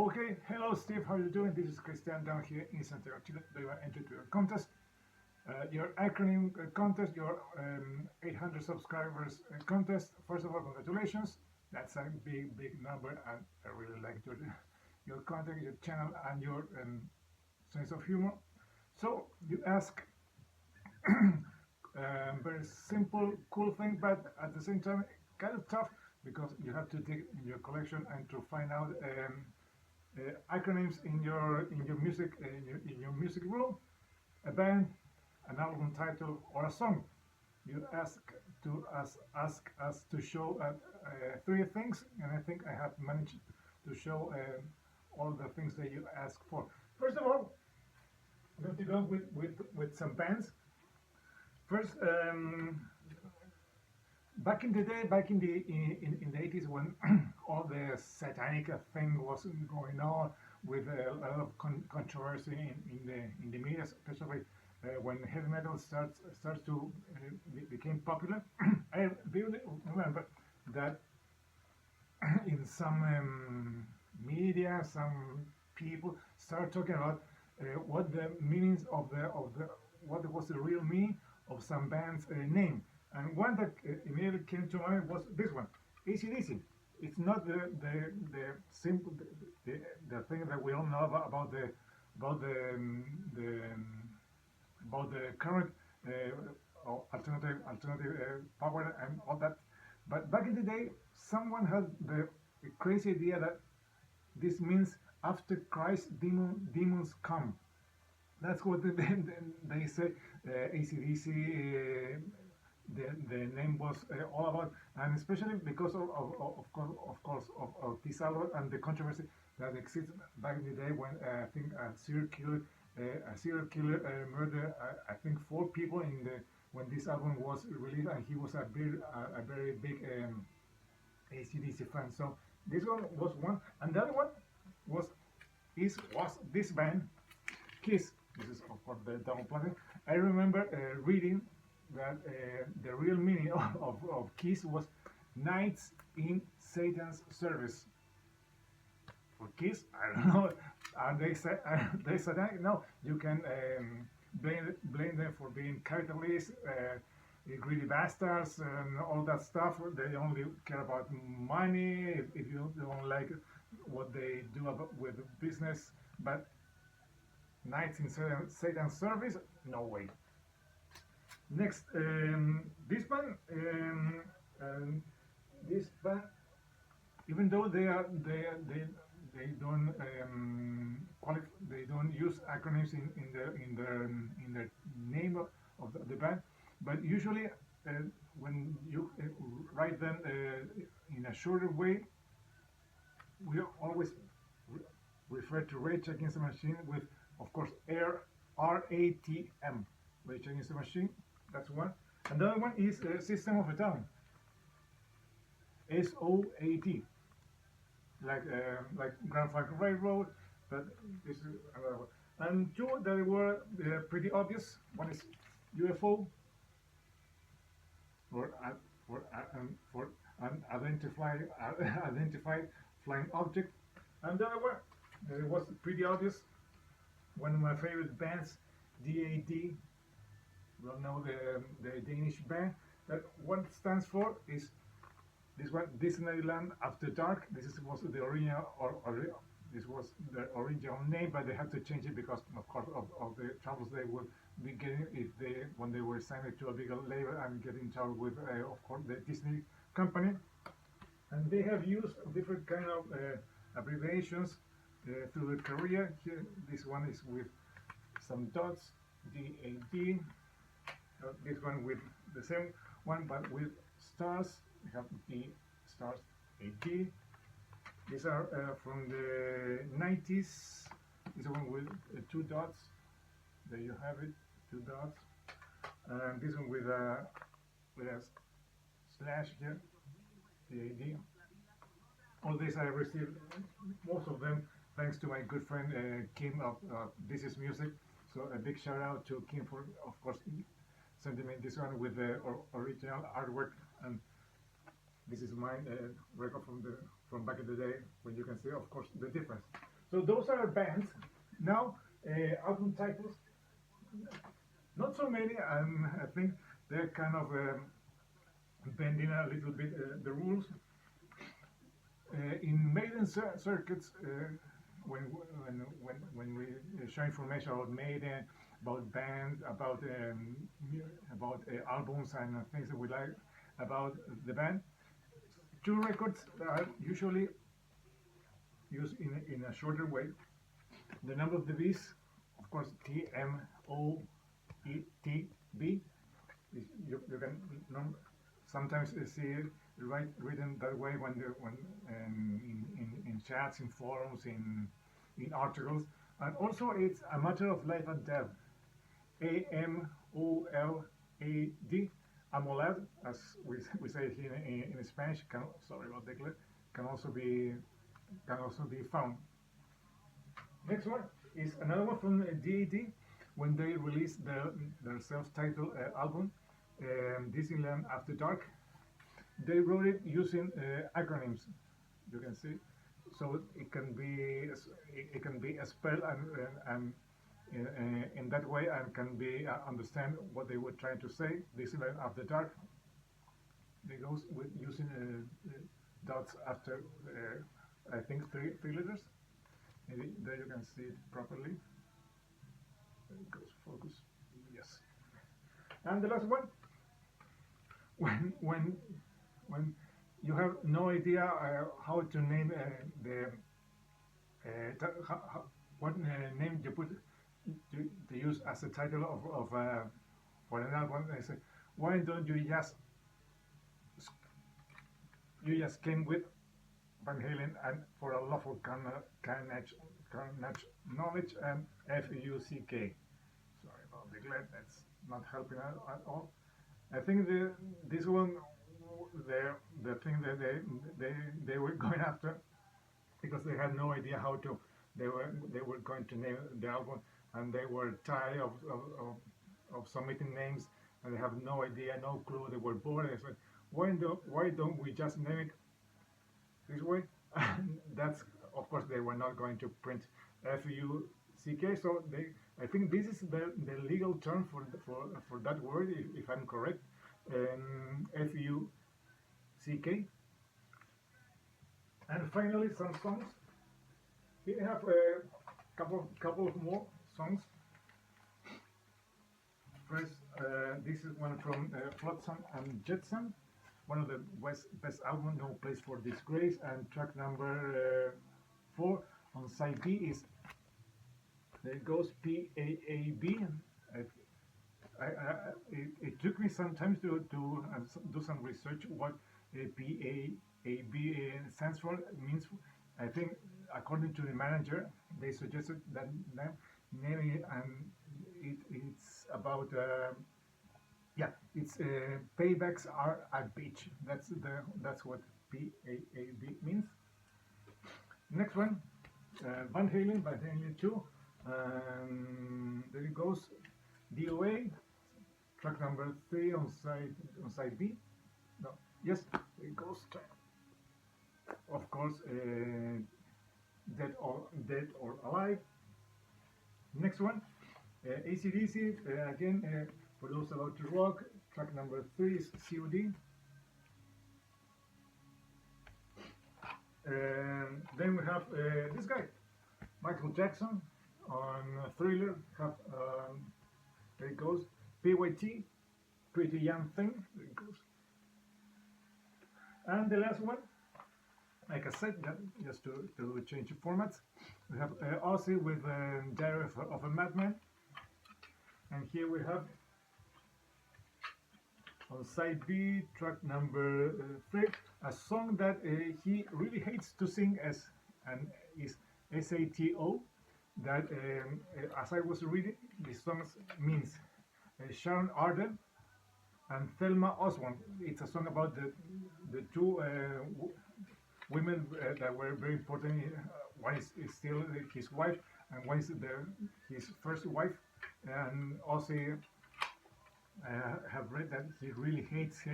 Okay, hello Steve, how are you doing? This is Christian down here in Santiago, Chile. They were entered to your contest, your acronym contest, your 800 subscribers contest. First of all, congratulations. That's a big number, and I really like your content, your channel, and your sense of humor. So you ask very simple, cool thing, but at the same time kind of tough because you have to dig in your collection and to find out acronyms in your music room, a band, an album title, or a song. You ask us to show three things, and I think I have managed to show all the things that you ask for. First of all, I'm going to go with some bands. First, back in the day, back in the 80s, when all the satanic thing was going on with a lot of controversy in the media, especially when heavy metal starts to became popular. I really remember that in some media, some people start talking about what the meanings of the what was the real meaning of some band's name. And one that immediately came to mind was this one, AC/DC. It's not the simple the thing that we all know about the about the about the current alternative power and all that. But back in the day, someone had the crazy idea that this means after Christ, demons come. That's what they say. AC/DC. The name was all about, and especially because of course of this album and the controversy that existed back in the day when I think a serial killer murdered I think 4 people in the when this album was released, and he was a very big AC/DC fan. So this one was one, and the other one was this band, Kiss. This is of course the double platinum. I remember reading that the real meaning of Kiss was Knights in Satan's Service. For Kiss, I don't know. Are they satanic? No, you can blame them for being capitalist, greedy bastards, and all that stuff. They only care about money. If you don't like what they do with business, but Knights in Satan's Service, no way. Next, this band, even though they don't they don't use acronyms in their name of the band, but usually when you write them in a shorter way, we always refer to Rage Against the Machine with, of course, RATM, Rage Against the Machine. That's one. And the other one is System of a Down, SOAT, like Grand Funk Railroad. But this is another one. And two that were pretty obvious. One is UFO, for an identified flying object, and the other one that was pretty obvious. One of my favorite bands, DAD. Well, know the Danish band. That what stands for is this one, Disneyland After Dark. Was the original, this was the original name, but they had to change it because, of course, of the troubles they would be getting when they were signed to a bigger label and get in trouble with, of course, the Disney company. And they have used different kind of abbreviations through the career. Here, this one is with some dots, DAD. This one with the same one but with stars. We have the stars AD. These are from the 90s. This one with 2 dots. There you have it, 2 dots. And this one with a slash here, the AD. All these I received, most of them, thanks to my good friend Kim of This Is Music. So a big shout out to Kim for, of course, sending me this one with the original artwork, and this is mine record from back in the day, when you can see, of course, the difference. So those are bands. Now, album titles, not so many, and I think they're kind of bending a little bit the rules. In Maiden circuits, when we share information about Maiden, about bands, about albums and things that we like about the band, two records are usually used in a shorter way. The number of the beats, of course, TMOETB. You can sometimes see it written that way when in chats, in forums, in articles, and also it's a matter of life and death. AMOLAD, AMOLAD, as we say it here in Spanish. Sorry about the glare. Can also be found. Next one is another one from DAD when they released their self-titled album, Disneyland After Dark. They wrote it using acronyms. You can see, so it can be spelled and in that way, and can be understand what they were trying to say. Disneyland After Dark. They goes with using dots after I think three letters. Maybe there you can see it properly. There it goes. Focus. Yes. And the last one, when you have no idea how to name what name you put to use as a title of for an album, I say, why don't you just came with Van Halen and For a Lawful Carnage Knowledge and FUCK. Sorry about the glare, that's not helping at all. I think this one, the thing that they were going after, because they had no idea how to, they were going to name the album, and they were tired of submitting names, and they have no idea, no clue. They were bored. They said, why don't we just name it this way? That's, of course, they were not going to print FUCK, so I think this is the legal term for that word, if I'm correct, FUCK. And finally, some songs. Here we have a couple of more songs. First, this is one from Flotsam and Jetsam, one of the best album, No Place for Disgrace, and track number 4 on side B is, there goes PAAB. It took me some time to do some research what PAAB stands for. It means, I think, according to the manager, they suggested that name, and it's about it's paybacks are at beach. That's what PAAB means. Next one, Van Halen 2. There it goes, DOA, track number 3 on side B. No, yes, it goes. Of course, Dead or Alive. Next one, AC/DC, again, for those about to rock, track number 3 is COD. Then we have this guy, Michael Jackson, on Thriller. There it goes, PYT, Pretty Young Thing. There it goes. And the last one, like I said, just to change the formats, we have Ozzy with Diary of a Madman. And here we have on side B, track number 3, a song that he really hates to sing is SATO. That, as I was reading, this song means Sharon Arden and Thelma Osborne. It's a song about the two women that were very important. One is still his wife, and one is his first wife. And also have read that he really hates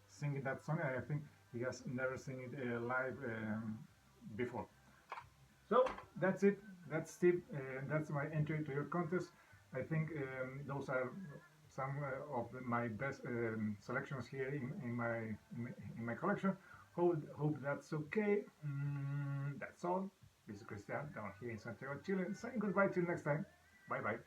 singing that song. I think he has never seen it live before. So that's it. That's Steve. That's my entry to your contest. I think those are some of my best selections here in my collection. Hope that's okay. That's all. This is Christian down here in Santiago, Chile. Saying goodbye till next time. Bye bye.